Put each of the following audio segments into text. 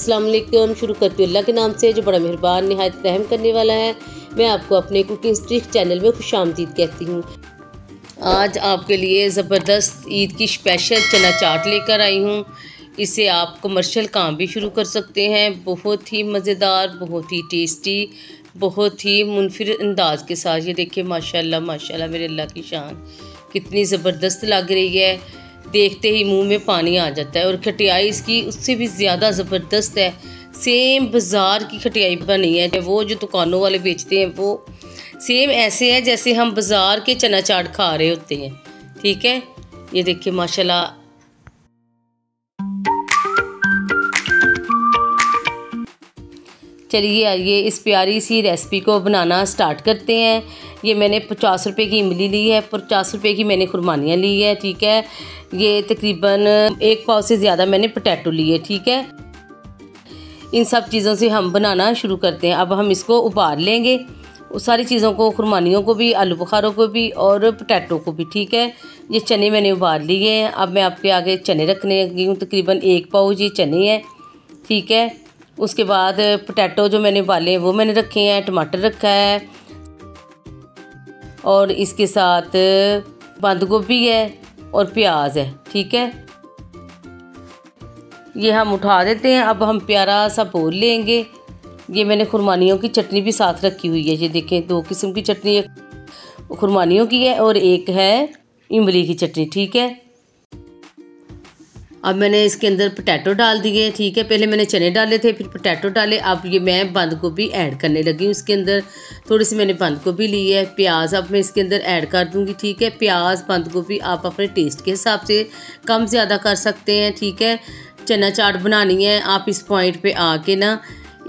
अस्सलाम वालेकुम। शुरू करती हूँ अल्लाह के नाम से जो बड़ा मेहरबान निहायत रहम करने वाला है। मैं आपको अपने कुकिंग स्ट्रिक चैनल में खुशामदीद कहती हूँ। आज आपके लिए ज़बरदस्त ईद की स्पेशल चना चाट लेकर आई हूँ। इसे आप कमर्शियल काम भी शुरू कर सकते हैं। बहुत ही मज़ेदार, बहुत ही टेस्टी, बहुत ही मुनफिर अंदाज के साथ। ये देखिए माशाल्लाह माशाल्लाह मेरे अल्लाह की शान, कितनी ज़बरदस्त लग रही है। देखते ही मुंह में पानी आ जाता है। और खटियाई इसकी उससे भी ज़्यादा ज़बरदस्त है। सेम बाज़ार की खटियाई बनी है। वो जो दुकानों वाले बेचते हैं वो सेम ऐसे है जैसे हम बाज़ार के चना चाट खा रहे होते हैं। ठीक है, ये देखिए माशाल्लाह। चलिए आइए इस प्यारी सी रेसिपी को बनाना स्टार्ट करते हैं। ये मैंने 50 रुपये की इमली ली है, 50 रुपये की मैंने खुरमानियाँ ली है। ठीक है, ये तकरीबन 1 पाव से ज़्यादा मैंने पोटैटो लिए। ठीक है, इन सब चीज़ों से हम बनाना शुरू करते हैं। अब हम इसको उबाल लेंगे, उस सारी चीज़ों को, खुरमानियों को भी, आलू बुखारों को भी और पोटैटो को भी। ठीक है, ये चने मैंने उबाल लिए हैं। अब मैं आपके आगे चने रखने लगी हूँ। तकरीबन 1 पाव ये चने हैं। ठीक है, उसके बाद पोटैटो जो मैंने उबाले हैं वो मैंने रखे हैं। टमाटर रखा है और इसके साथ बंद गोभी है और प्याज है। ठीक है, ये हम उठा देते हैं। अब हम प्यारा सा बोल लेंगे। ये मैंने खुरमानियों की चटनी भी साथ रखी हुई है। ये देखें, 2 किस्म की चटनी, एक खुरमानियों की है और एक है इमली की चटनी। ठीक है, अब मैंने इसके अंदर पोटैटो डाल दिए। ठीक है, पहले मैंने चने डाले थे, फिर पोटैटो डाले। अब ये मैं बंद गोभी ऐड करने लगी हूँ। इसके अंदर थोड़ी सी मैंने बंद गोभी ली है। प्याज अब मैं इसके अंदर ऐड कर दूँगी। ठीक है, प्याज बंद गोभी आप अपने टेस्ट के हिसाब से कम ज़्यादा कर सकते हैं। ठीक है, चना चाट बनानी है आप इस पॉइंट पे आके ना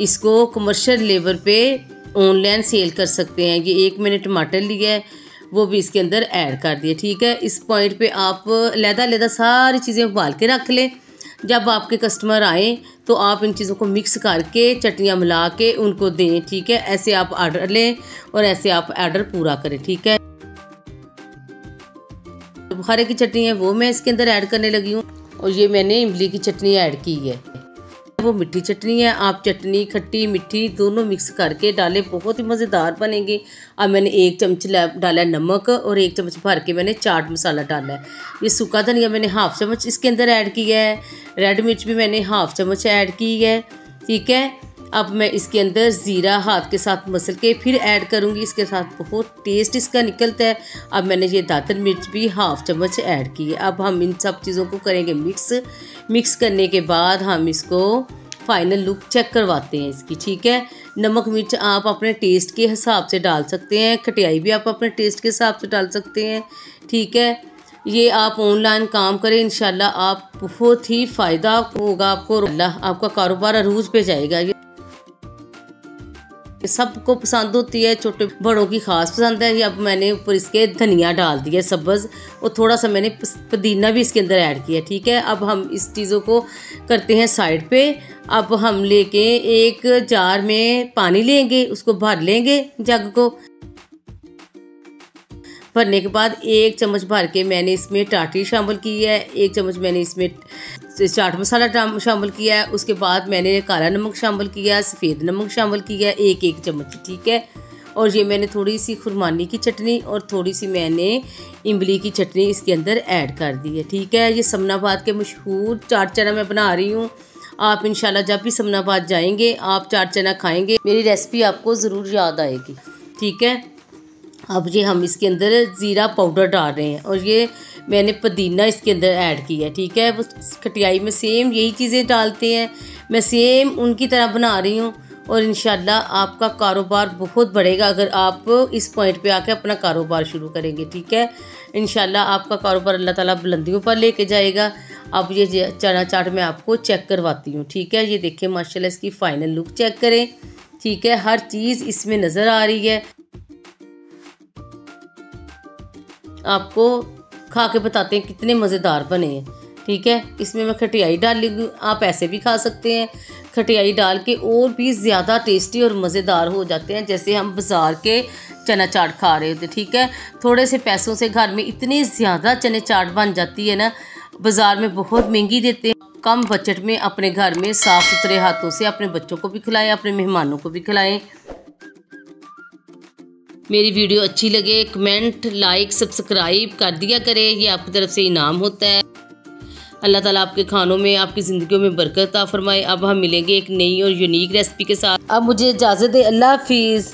इसको कमर्शियल लेवल पे ऑनलाइन सेल कर सकते हैं। ये एक मैंने टमाटर लिया है, वो भी इसके अंदर ऐड कर दिए। ठीक है, इस पॉइंट पे आप लहदा सारी चीज़ें उबाल के रख लें। जब आपके कस्टमर आए तो आप इन चीज़ों को मिक्स करके चटनियाँ मिला के उनको दें। ठीक है, ऐसे आप ऑर्डर लें और ऐसे आप ऑर्डर पूरा करें। ठीक है, बुखारे की चटनी है वो मैं इसके अंदर ऐड करने लगी हूँ। और ये मैंने इमली की चटनी ऐड की है, वो मीठी चटनी है। आप चटनी खट्टी मीठी दोनों मिक्स करके डालें, बहुत ही मज़ेदार बनेंगे। अब मैंने 1 चम्मच डाला है नमक और 1 चम्मच भर के मैंने चाट मसाला डाला है। ये सूखा धनिया मैंने 1/2 चम्मच इसके अंदर ऐड किया है। रेड मिर्च भी मैंने 1/2 चम्मच ऐड की है। ठीक है, अब मैं इसके अंदर ज़ीरा हाथ के साथ मसल के फिर ऐड करूँगी। इसके साथ बहुत टेस्ट इसका निकलता है। अब मैंने ये दातर मिर्च भी 1/2 चम्मच ऐड की है। अब हम इन सब चीज़ों को करेंगे मिक्स करने के बाद हम इसको फाइनल लुक चेक करवाते हैं इसकी। ठीक है, नमक मिर्च आप अपने टेस्ट के हिसाब से डाल सकते हैं। खटियाई भी आप अपने टेस्ट के हिसाब से डाल सकते हैं। ठीक है, ये आप ऑनलाइन काम करें, इंशाल्लाह आप बहुत ही फ़ायदा होगा आपको। अल्लाह आपका कारोबार अरूज पे जाएगा। सबको पसंद होती है, छोटे बड़ों की खास पसंद है। अब मैंने ऊपर इसके धनिया डाल दिया सब्ज़, और थोड़ा सा मैंने पुदीना भी इसके अंदर ऐड किया। ठीक है, अब हम इस चीज़ों को करते हैं साइड पे। अब हम लेके एक जार में पानी लेंगे, उसको भर लेंगे जग को। भरने के बाद 1 चम्मच भर के मैंने इसमें टाटरी शामिल की है, 1 चम्मच मैंने इसमें चाट मसाला शामिल किया है। उसके बाद मैंने काला नमक शामिल किया, सफ़ेद नमक शामिल किया 1-1 चम्मच। ठीक है, और ये मैंने थोड़ी सी खुरमानी की चटनी और थोड़ी सी मैंने इमली की चटनी इसके अंदर ऐड कर दी है। ठीक है, ये समनाबाद के मशहूर चाट चना मैं बना रही हूँ। आप इंशाल्लाह जब भी समनाबाद जाएंगे आप चाट चना खाएंगे, मेरी रेसिपी आपको ज़रूर याद आएगी। ठीक है, अब ये हम इसके अंदर ज़ीरा पाउडर डाल रहे हैं और ये मैंने पुदीना इसके अंदर ऐड किया है। ठीक है, वो खटियाई में सेम यही चीज़ें डालते हैं, मैं सेम उनकी तरह बना रही हूँ। और इंशाल्लाह आपका कारोबार बहुत बढ़ेगा अगर आप इस पॉइंट पे आके अपना कारोबार शुरू करेंगे। ठीक है, इंशाल्लाह आपका कारोबार अल्लाह ताला बुलंदियों पर लेके जाएगा। अब ये चना चाट मैं आपको चेक करवाती हूँ। ठीक है, ये देखिए माशाल्लाह इसकी फ़ाइनल लुक चेक करें। ठीक है, हर चीज़ इसमें नज़र आ रही है। आपको खा के बताते हैं कितने मज़ेदार बने हैं। ठीक है, इसमें मैं खटियाई डाली, आप ऐसे भी खा सकते हैं। खटियाई डाल के और भी ज़्यादा टेस्टी और मज़ेदार हो जाते हैं, जैसे हम बाज़ार के चना चाट खा रहे होते। ठीक है, थोड़े से पैसों से घर में इतनी ज़्यादा चने चाट बन जाती है ना, बाज़ार में बहुत महंगी देते हैं। कम बजट में अपने घर में साफ़ सुथरे हाथों से अपने बच्चों को भी खिलाएं, अपने मेहमानों को भी खिलाएं। मेरी वीडियो अच्छी लगे कमेंट लाइक सब्सक्राइब कर दिया करें, ये आपकी तरफ से इनाम होता है। अल्लाह ताला आपके खानों में आपकी ज़िंदगियों में बरकत अता फरमाए। अब हम मिलेंगे एक नई और यूनिक रेसिपी के साथ। अब मुझे इजाज़त दे, अल्लाह हाफिज़।